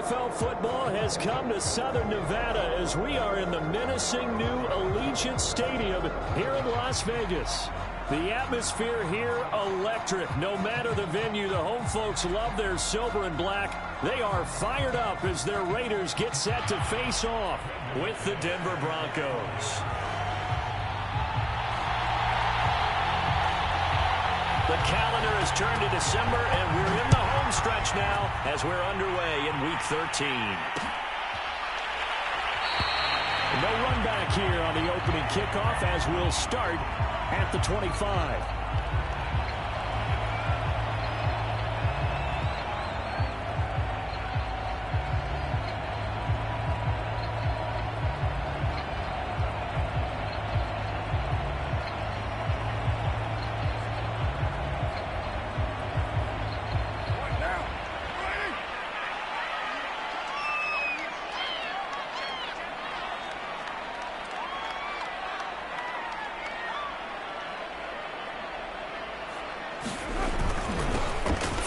NFL football has come to Southern Nevada as we are in the menacing new Allegiant Stadium here in Las Vegas. The atmosphere here, electric. No matter the venue, the home folks love their silver and black. They are fired up as their Raiders get set to face off with the Denver Broncos. The calendar has turned to December, and we're in the home stretch now as we're underway in Week 13. No run back here on the opening kickoff as we'll start at the 25.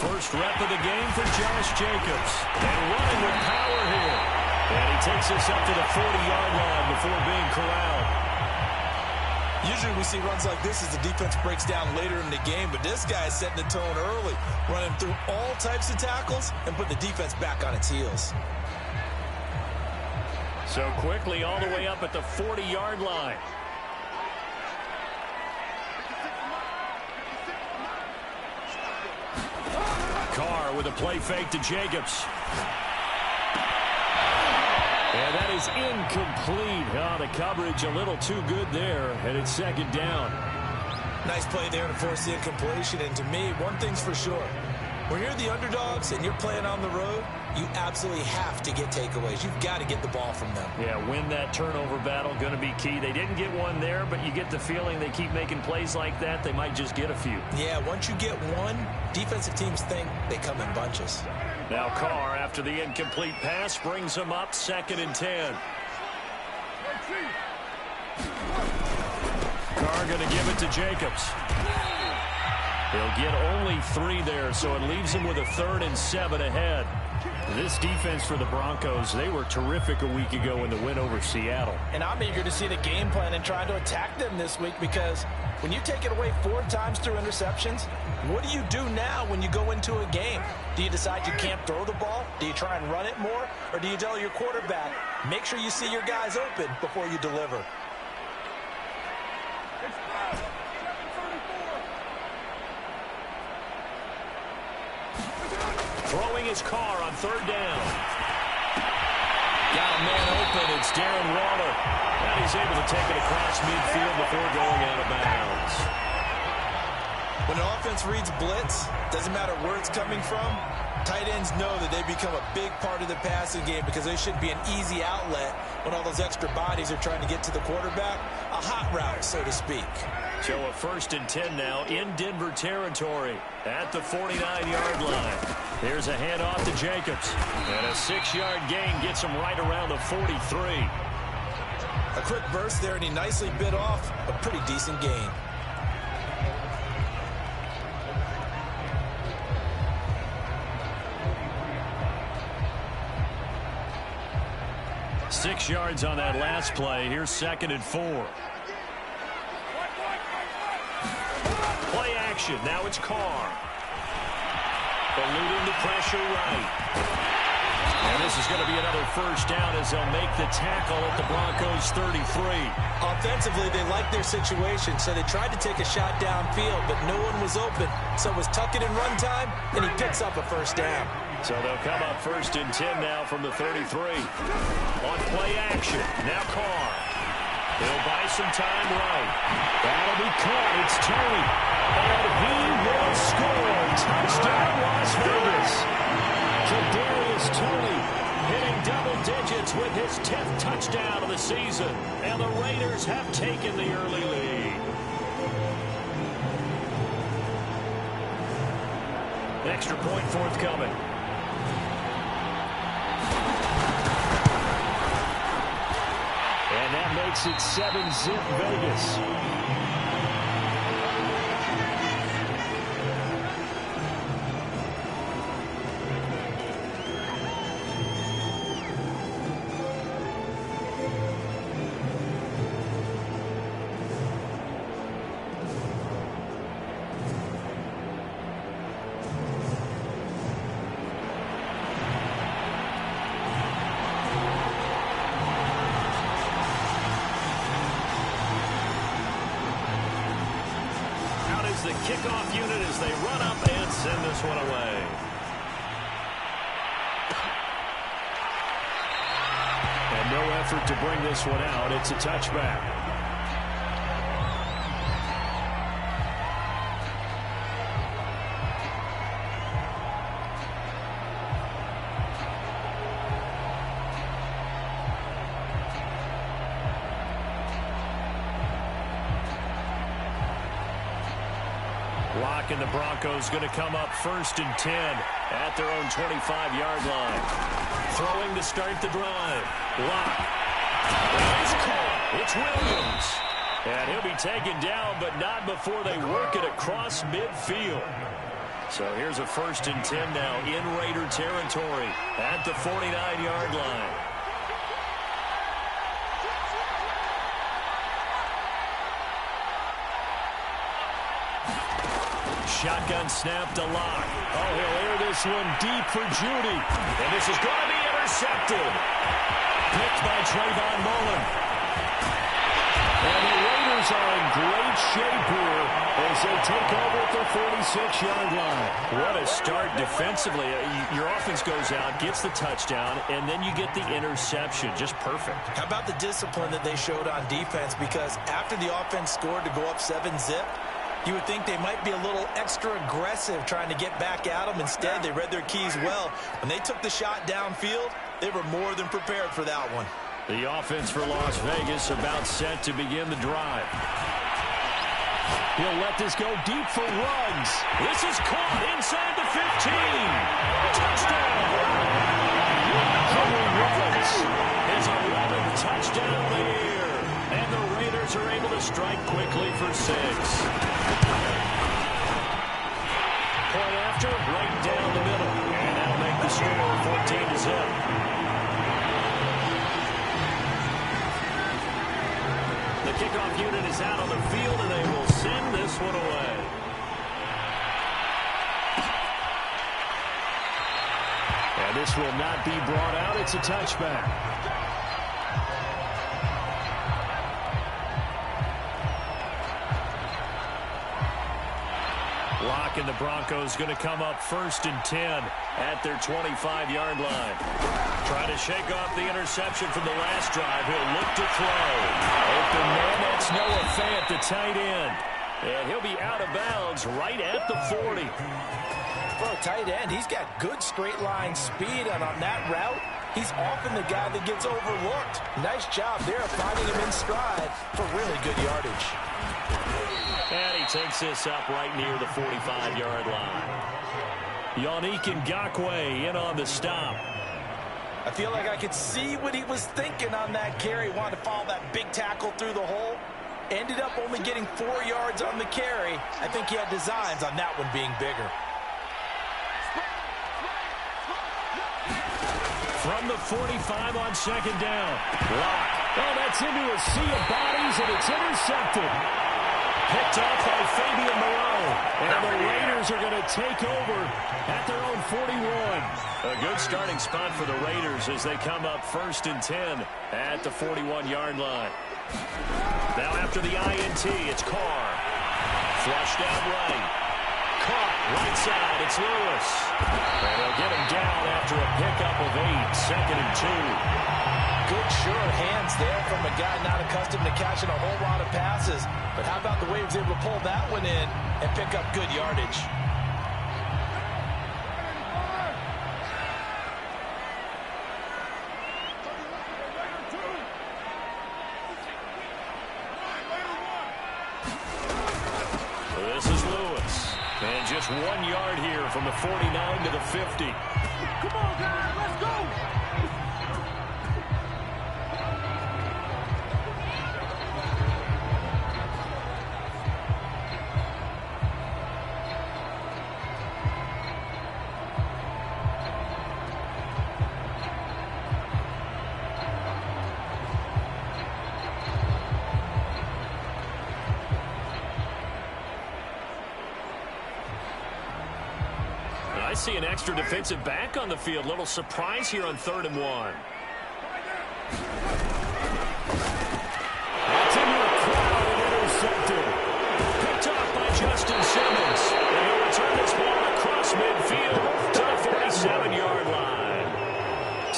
First rep of the game for Josh Jacobs. And running with power here. And he takes us up to the 40-yard line before being corralled. Usually we see runs like this as the defense breaks down later in the game, but this guy is setting the tone early, running through all types of tackles and putting the defense back on its heels. So quickly all the way up at the 40-yard line. Carr with a play fake to Jacobs. And that is incomplete. Oh, the coverage a little too good there, and it's second down. Nice play there to force the incompletion. And to me, one thing's for sure. When you're the underdogs and you're playing on the road, you absolutely have to get takeaways. You've got to get the ball from them. Yeah, win that turnover battle, going to be key. They didn't get one there, but you get the feeling they keep making plays like that, they might just get a few. Yeah, once you get one, defensive teams think they come in bunches. Now Carr, after the incomplete pass, brings him up 2nd and 10. Carr going to give it to Jacobs. He'll get only 3 there, so it leaves him with a 3rd and 7 ahead. This defense for the Broncos, they were terrific a week ago in the win over Seattle. And I'm eager to see the game plan and try to attack them this week, because when you take it away 4 times through interceptions, what do you do now when you go into a game? Do you decide you can't throw the ball? Do you try and run it more? Or do you tell your quarterback, make sure you see your guys open before you deliver? Throwing his Carr on 3rd down. Got a man open. It's Darren Waller. And he's able to take it across midfield before going out of bounds. When an offense reads blitz, doesn't matter where it's coming from, tight ends know that they become a big part of the passing game because they should be an easy outlet when all those extra bodies are trying to get to the quarterback. A hot route, so to speak. So a 1st and 10 now in Denver territory at the 49-yard line. Here's a handoff to Jacobs. And a 6-yard gain gets him right around the 43. A quick burst there, and he nicely bit off a pretty decent gain. Six yards on that last play. Here's 2nd and 4. Play action. Now it's Carr. Eluding the pressure right. And this is going to be another 1st down as they'll make the tackle at the Broncos 33. Offensively, they liked their situation, so they tried to take a shot downfield, but no one was open. So it was tuck it in run time, and he picks up a 1st down. So they'll come up 1st and 10 now from the 33. On play action. Now Carr. He'll buy some time right. That'll be caught. It's Tony. And he will score. Touchdown, Las Vegas. Kadarius Toney hitting double digits with his 10th touchdown of the season. And the Raiders have taken the early lead. Extra point forthcoming. And that makes it 7-zip Vegas. kickoff unit as they run up and send this one away. And no effort to bring this one out. It's a touchback. And the Broncos going to come up 1st and 10 at their own 25-yard line. Throwing to start the drive. Lock. It's caught. It's Williams. And he'll be taken down, but not before they work it across midfield. So here's a 1st and 10 now in Raider territory at the 49-yard line. Shotgun snap to Lock. Oh, he'll air this one deep for Judy. And this is going to be intercepted. Picked by Trayvon Mullen. And the Raiders are in great shape here as they take over at their 46-yard line. What a start defensively. Your offense goes out, gets the touchdown, and then you get the interception. Just perfect. How about the discipline that they showed on defense? Because after the offense scored to go up 7-zip, you would think they might be a little extra aggressive trying to get back at them. Instead, they read their keys well. When they took the shot downfield, they were more than prepared for that one. The offense for Las Vegas about set to begin the drive. He'll let this go deep for Ruggs. This is caught inside the 15. Touchdown! Henry Ruggs, his 11th touchdown of the year. And the Raiders are able to strike quickly for 6. Point after, right down the middle. And that'll make the score 14-0. The kickoff unit is out on the field, and they will send this one away. And this will not be brought out. It's a touchback. Lock and the Broncos going to come up 1st and 10 at their 25-yard line. Trying to shake off the interception from the last drive. He'll look to throw. Open man, that's Noah Fant, the tight end. And he'll be out of bounds right at the 40. For a tight end, he's got good straight line speed, and on that route, he's often the guy that gets overlooked. Nice job there finding him in stride for really good yardage. And he takes this up right near the 45-yard line. Yannick Ngakoue in on the stop. I feel like I could see what he was thinking on that carry. Wanted to follow that big tackle through the hole. Ended up only getting 4 yards on the carry. I think he had designs on that one being bigger. From the 45 on 2nd down. Lock. Oh, that's into a sea of bodies, and it's intercepted. Picked off by Fabian Moreau. And the Raiders are going to take over at their own 41. A good starting spot for the Raiders as they come up 1st and 10 at the 41-yard line. Now after the INT, it's Carr. Flushed out right. Caught right side. It's Lewis. And they'll get him down after a pickup of 8. 2nd and 2. Good sure hands there from a guy not accustomed to catching a whole lot of passes. But how about the way he was able to pull that one in and pick up good yardage? This is Lewis. And just 1 yard here from the 49 to the 50. Come on, guys, let's go! I see an extra defensive back on the field. Little surprise here on 3rd and 1. That's into a crowd and intercepted. Picked off by Justin Simmons.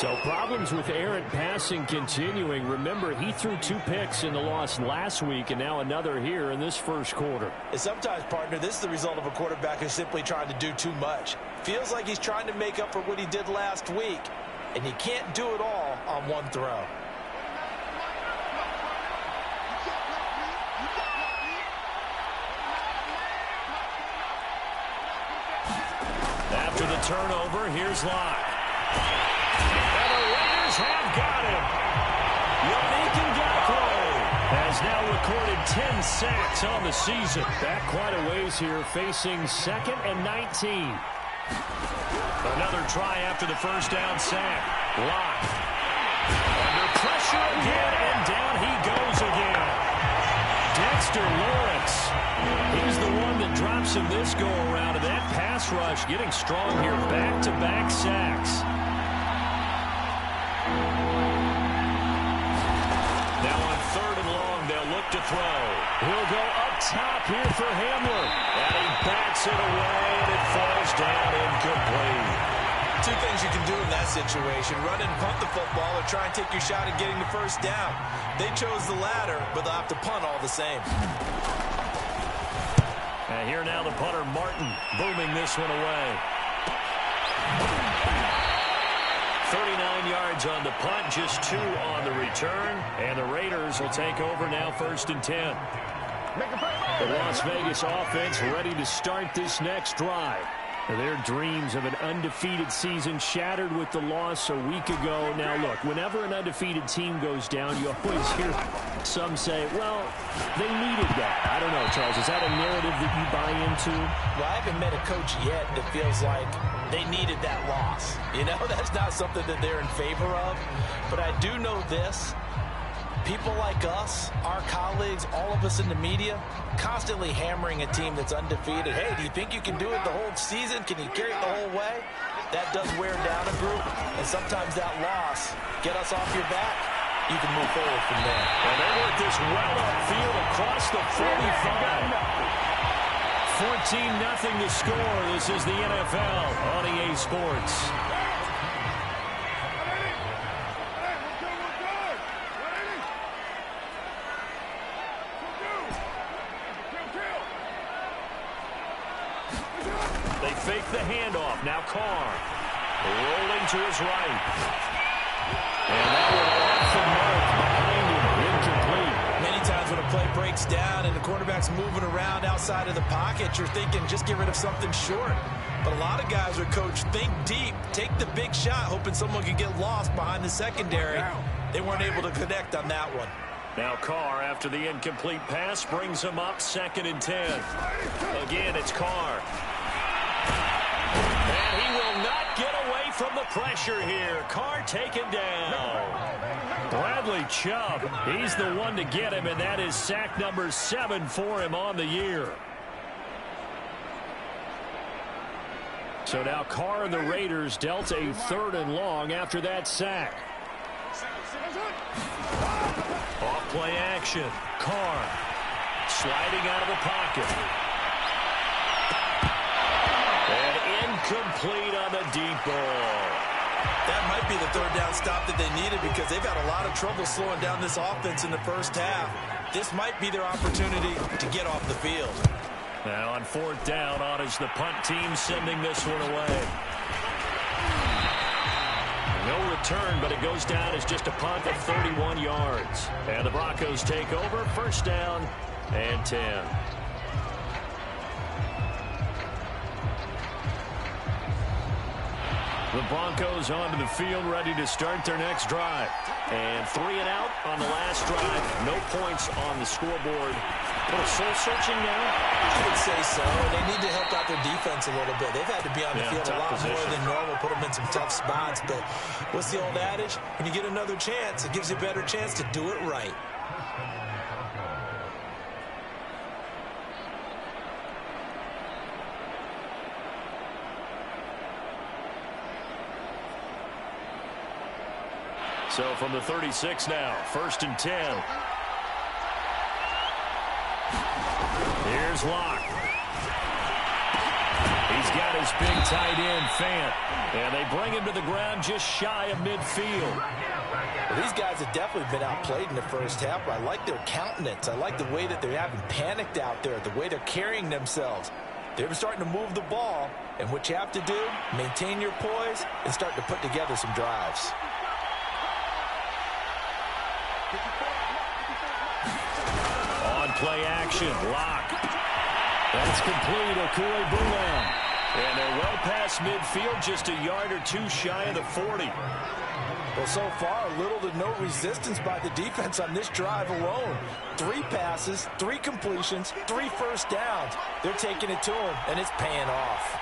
So problems with errant passing continuing. Remember, he threw 2 picks in the loss last week, and now another here in this first quarter. And sometimes, partner, this is the result of a quarterback who's simply trying to do too much. Feels like he's trying to make up for what he did last week, and he can't do it all on one throw. After the turnover, here's Locke. And the Raiders have got him. Yannick Ngakoue has now recorded 10 sacks on the season. Back quite a ways here, facing 2nd and 19. Another try after the first down sack. Locke. Under pressure again, and down he goes again. Dexter Lawrence. He's the one that drops him this go-around, and that pass rush getting strong here. Back-to-back sacks. Now on 3rd and long, they'll look to throw. He'll go up top here for Hamler. And he backs it away, and it falls down incomplete. 2 things you can do in that situation: run and punt the football, or try and take your shot at getting the first down. They chose the latter, but they'll have to punt all the same. And here now the punter, Martin, booming this one away. 39 yards on the punt, just 2 on the return. And the Raiders will take over now 1st and 10. The Las Vegas offense ready to start this next drive. Their dreams of an undefeated season shattered with the loss a week ago. Now, look, whenever an undefeated team goes down, you always hear some say, well, they needed that. I don't know, Charles. Is that a narrative that you buy into? Well, I haven't met a coach yet that feels like they needed that loss. You know, that's not something that they're in favor of. But I do know this. People like us, our colleagues, all of us in the media, constantly hammering a team that's undefeated. Hey, do you think you can do it the whole season? Can you carry it the whole way? That does wear down a group, and sometimes that loss, get us off your back, you can move forward from there. And they work this well upfield across the 45. 14-0 the score. This is the NFL on EA Sports. They fake the handoff. Now Carr rolling to his right. And that one off the mark behind him. Incomplete. Many times when a play breaks down and the quarterback's moving around outside of the pocket, you're thinking just get rid of something short. But a lot of guys are coached, think deep, take the big shot, hoping someone could get lost behind the secondary. They weren't able to connect on that one. Now Carr, after the incomplete pass, brings him up 2nd and 10. Again, it's Carr. And he will not get away from the pressure here. Carr taken down. Bradley Chubb, he's the one to get him, and that is sack number 7 for him on the year. So now Carr and the Raiders dealt a 3rd and long after that sack. Off play action. Carr sliding out of the pocket. And incomplete on the deep ball. That might be the 3rd down stop that they needed, because they've had a lot of trouble slowing down this offense in the first half. This might be their opportunity to get off the field. Now on 4th down, on is the punt team sending this one away. No return, but it goes down as just a punt of 31 yards. And the Broncos take over, 1st down and 10. The Broncos onto the field, ready to start their next drive. And 3 and out on the last drive. No points on the scoreboard. A little soul-searching now? I would say so. They need to help out their defense a little bit. They've had to be on the field a lot more than normal, put them in some tough spots. But what's the old adage? When you get another chance, it gives you a better chance to do it right. So from the 36 now, 1st and 10. Here's Locke. He's got out his big tight end, Fant. And they bring him to the ground just shy of midfield. Well, these guys have definitely been outplayed in the first half, but I like their countenance. I like the way that they're having panicked out there, the way they're carrying themselves. They're starting to move the ball, and what you have to do, maintain your poise and start to put together some drives. On play action, Lock. That's complete, Okue-Bula. And they're well past midfield, just a yard or two shy of the 40. Well, so far, little to no resistance by the defense on this drive alone. 3 passes, 3 completions, 3 first downs. They're taking it to him, and it's paying off.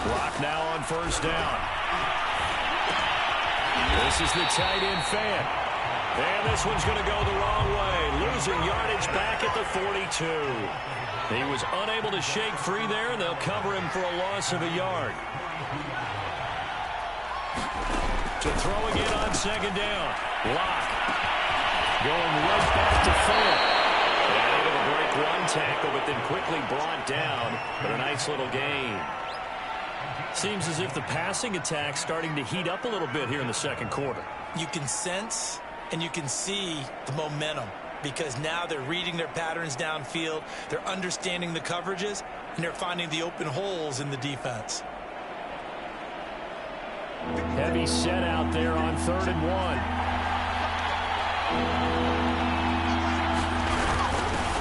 Lock now on first down. This is the tight end, Fant. And this one's going to go the wrong way. Losing yardage back at the 42. He was unable to shake free there, and they'll cover him for a loss of a yard. To throw again on second down. Lock. Going right back to Fant. And able to break one tackle, but then quickly brought down. But a nice little gain. Seems as if the passing attack's starting to heat up a little bit here in the second quarter. You can sense and you can see the momentum because now they're reading their patterns downfield, they're understanding the coverages, and they're finding the open holes in the defense. Heavy set out there on 3rd and 1.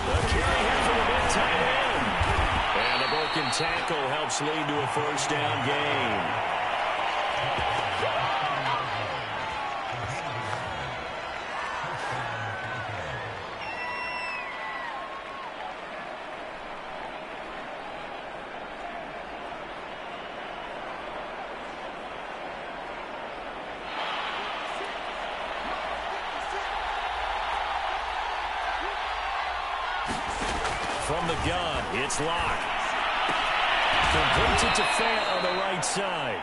The carry here for the big tight end. And a broken tackle helps lead to a first down gain. From the gun, it's Lock. Completes it to Fant on the right side.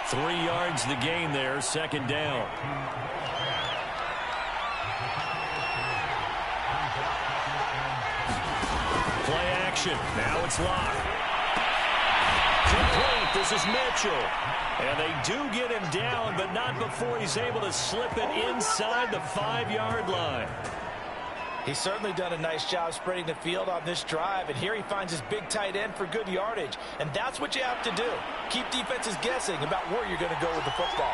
3 yards the gain there, second down. Play action, now it's Lock. Complete, this is Mitchell. And they do get him down, but not before he's able to slip it inside the 5-yard line. He's certainly done a nice job spreading the field on this drive, and here he finds his big tight end for good yardage. And that's what you have to do. Keep defenses guessing about where you're going to go with the football.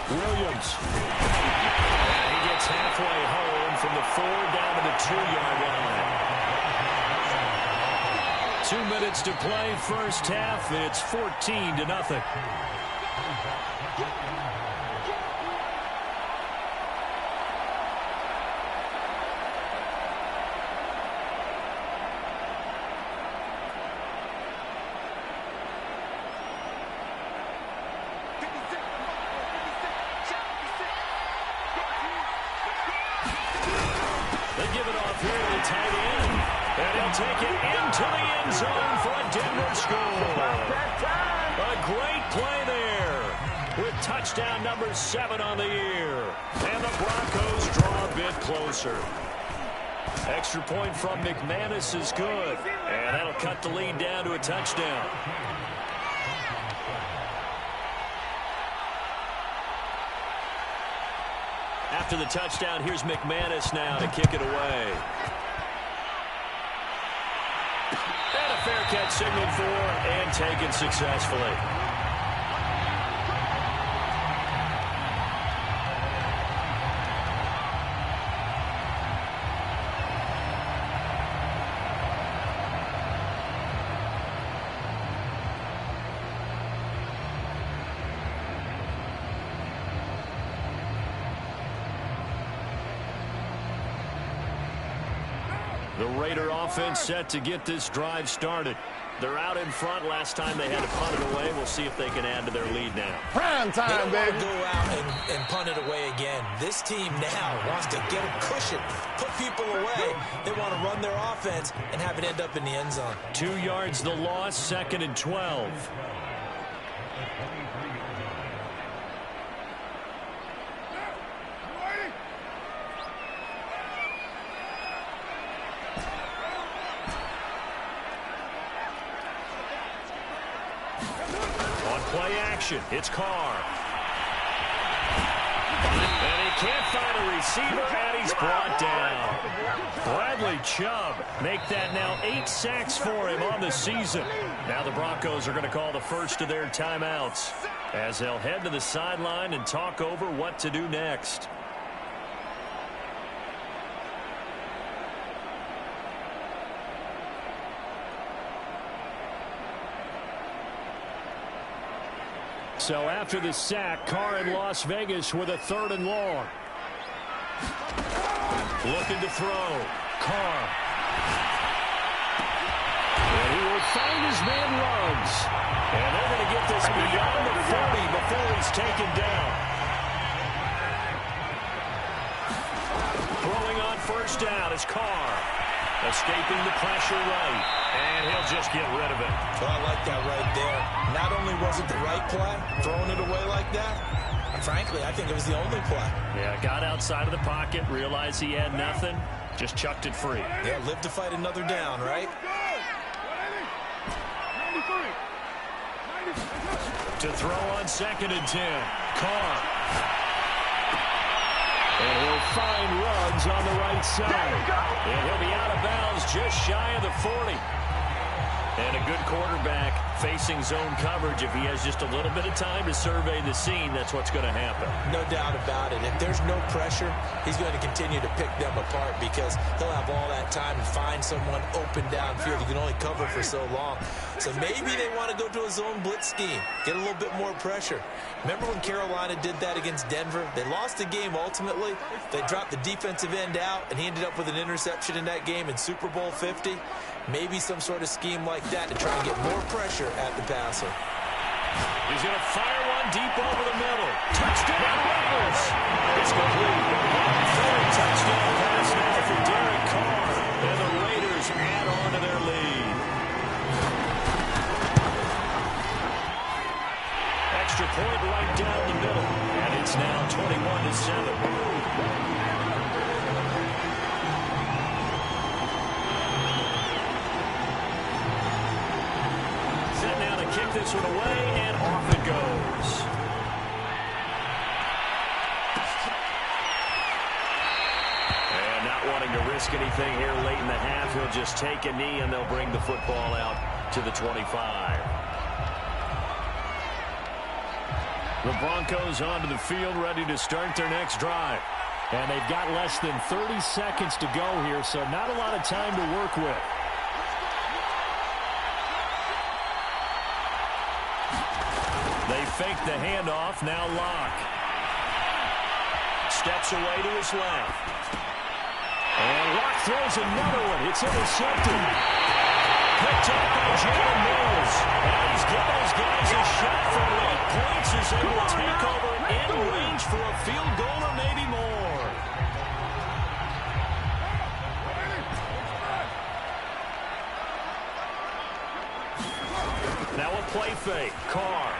Williams. And he gets halfway home from the 4 down to the 2-yard line. 2 minutes to play, first half. It's 14-0. Take it into the end zone for a Denver score. A great play there with touchdown number 7 on the year. And the Broncos draw a bit closer. Extra point from McManus is good. And that'll cut the lead down to a touchdown. After the touchdown, here's McManus now to kick it away. Fair catch signaled for and taken successfully. The Raider offense set to get this drive started. They're out in front. Last time they had to punt it away. We'll see if they can add to their lead now. Prime time, baby. They don't want to go out and punt it away again. This team now wants to get a cushion, put people away. They want to run their offense and have it end up in the end zone. 2 yards the loss, 2nd and 12. play action. It's Carr. And he can't find a receiver, and he's brought down. Bradley Chubb make that now 8 sacks for him on the season. Now the Broncos are going to call the first of their timeouts as they'll head to the sideline and talk over what to do next. So after the sack, Carr in Las Vegas with a 3rd and long. Looking to throw. Carr. And he will find his man Ruggs. And they're going to get this beyond the 40 before he's taken down. Throwing on first down is Carr. Escaping the pressure right. And he'll just get rid of it. Well, I like that right there. Not only was it the right play, throwing it away like that, frankly, I think it was the only play. Yeah, got outside of the pocket, realized he had nothing, just chucked it free. Yeah, live to fight another down, right? To throw on 2nd and 10. Carr. And he'll find Ruggs on the right side. And he'll be out of bounds just shy of the 40. And a good quarterback facing zone coverage. If he has just a little bit of time to survey the scene, that's what's going to happen. No doubt about it. If there's no pressure, he's going to continue to pick them apart because he'll have all that time to find someone open downfield. You can only cover for so long. So maybe they want to go to a zone blitz scheme, get a little bit more pressure. Remember when Carolina did that against Denver? They lost the game ultimately. They dropped the defensive end out, and he ended up with an interception in that game in Super Bowl 50. Maybe some sort of scheme like that to try and get more pressure at the passer. He's going to fire one deep over the middle. Touchdown, Raiders! It's complete. Third touchdown pass now for Derek Carr. And the Raiders add on to their lead. Extra point right down the middle. And it's now 21-7. Kick this one away, and off it goes. And not wanting to risk anything here late in the half, he'll just take a knee, and they'll bring the football out to the 25. The Broncos onto the field, ready to start their next drive. And they've got less than 30 seconds to go here, so not a lot of time to work with. They fake the handoff, now Locke. Steps away to his left. And Locke throws another one. It's intercepted. Picked up by Jalen Mills. And he's giving his guys a shot for late points as they will take over in range for a field goal or maybe more. Now a play fake. Carr.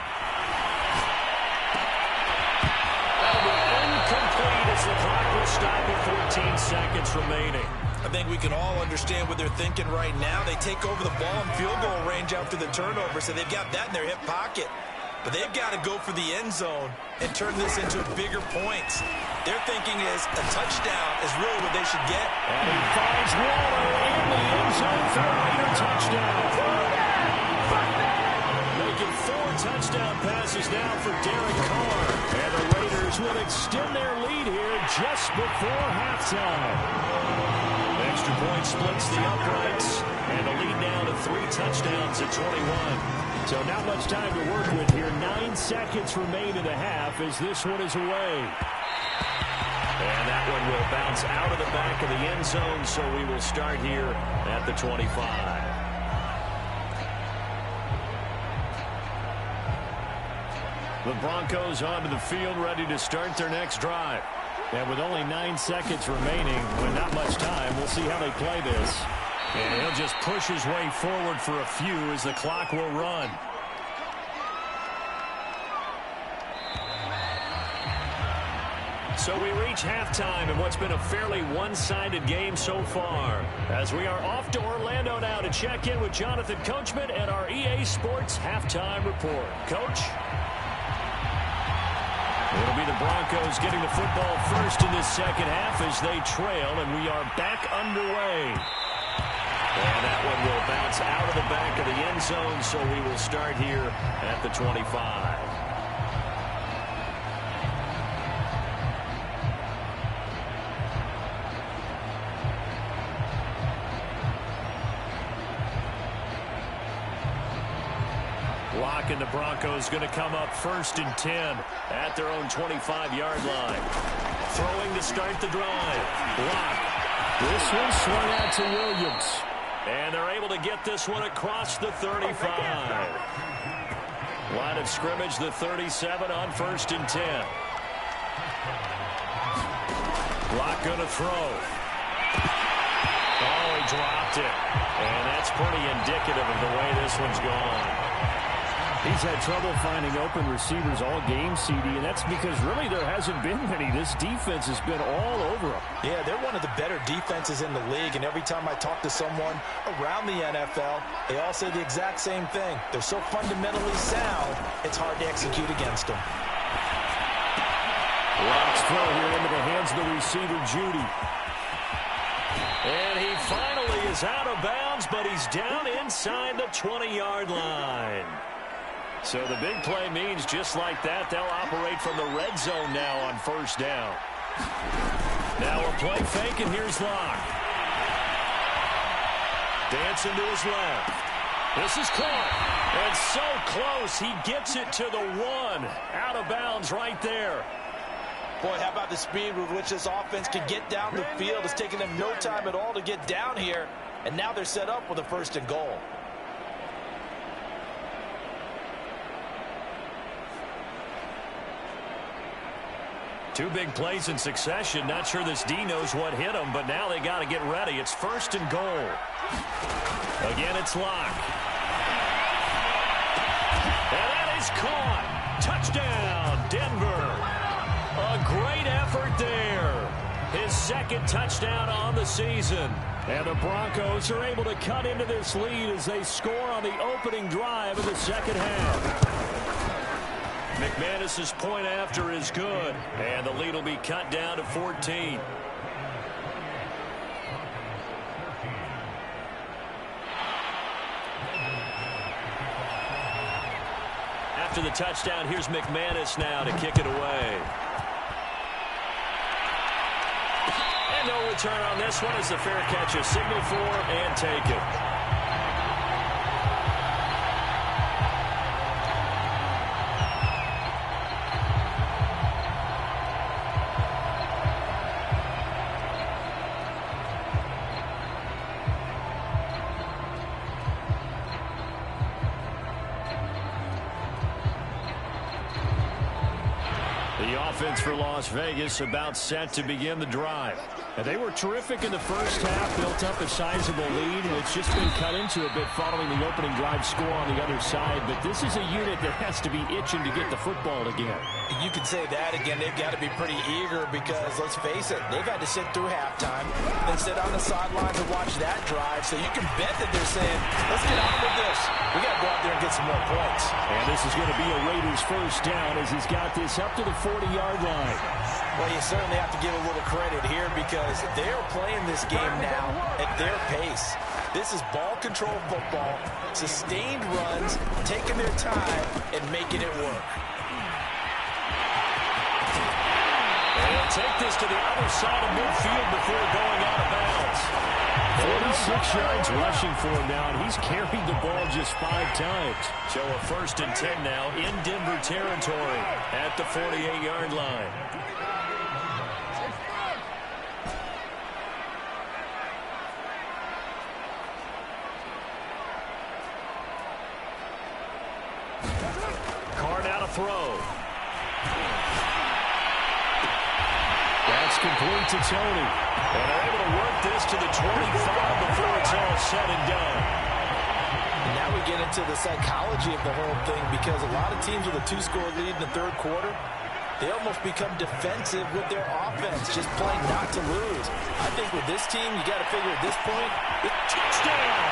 Incomplete as the clock will stop with 14 seconds remaining. I think we can all understand what they're thinking right now. They take over the ball in field goal range after the turnover, so they've got that in their hip pocket. But they've got to go for the end zone and turn this into bigger points. Their thinking is a touchdown is really what they should get. And he finds Waller in the end zone for a Raider touchdown. Making 4 touchdown passes now for Derek Carr. And the Raiders will extend their lead here just before halftime. Extra point splits the uprights. And the lead now to 3 touchdowns at 21. So not much time to work with here. 9 seconds remain in the half as this one is away. And that one will bounce out of the back of the end zone, so we will start here at the 25. The Broncos onto the field, ready to start their next drive. And with only 9 seconds remaining, with not much time, we'll see how they play this. And he'll just push his way forward for a few as the clock will run. So we reach halftime in what's been a fairly one-sided game so far. As we are off to Orlando now to check in with Jonathan Coachman and our EA Sports Halftime Report. Coach? It'll be the Broncos getting the football first in this second half as they trail, and we are back underway. And that one will bounce out of the back of the end zone, so we will start here at the 25. Lock and the Broncos going to come up first and 10 at their own 25-yard line. Throwing to start the drive. Lock. This one swung out to Williams. And they're able to get this one across the 35. Line of scrimmage, the 37 on first and 10. Lock going to throw. Oh, he dropped it. And that's pretty indicative of the way this one's gone. He's had trouble finding open receivers all game, CD, and that's because really there hasn't been many. This defense has been all over him. Yeah, they're one of the better defenses in the league, and every time I talk to someone around the NFL, they all say the exact same thing. They're so fundamentally sound, it's hard to execute against them. Lock's throw here into the hands of the receiver, Judy. And he finally is out of bounds, but he's down inside the 20-yard line. So the big play means just like that, they'll operate from the red zone now on first down. Now a play fake, and here's Locke. Dancing to his left. This is caught. And so close, he gets it to the 1. Out of bounds right there. Boy, how about the speed with which this offense can get down the field? It's taken them no time at all to get down here. And now they're set up with a first and goal. Two big plays in succession. Not sure this D knows what hit him, but now they got to get ready. It's first and goal. Again, it's Locke. And that is caught. Touchdown, Denver. A great effort there. His second touchdown on the season. And the Broncos are able to cut into this lead as they score on the opening drive of the second half. McManus's point after is good, and the lead will be cut down to 14. After the touchdown, here's McManus now to kick it away. And no return on this one as the fair catch is signaled for and taken. Offense for Las Vegas about set to begin the drive. And they were terrific in the first half, built up a sizable lead, and it's just been cut into a bit following the opening drive score on the other side. But this is a unit that has to be itching to get the football again. You could say that again. They've got to be pretty eager because, let's face it, they've had to sit through halftime and sit on the sidelines and watch that drive. So you can bet that they're saying, let's get on with this. We got to go out there and get some more points. And this is going to be a Raiders first down as he's got this up to the 40-yard line. Well, you certainly have to give a little credit here because they're playing this game now at their pace. This is ball control football, sustained runs, taking their time and making it work. And he'll take this to the other side of midfield before going out of bounds. 46 yards rushing for him now, and he's carried the ball just 5 times. So a first and 10 now in Denver territory at the 48-yard line. Carr now to throw. That's complete to Tony. And they're able to work this to the 25 before it's all said and done. And now we get into the psychology of the whole thing because a lot of teams with a 2-score lead in the third quarter, they almost become defensive with their offense, just playing not to lose. I think with this team, you got to figure at this point, touchdown!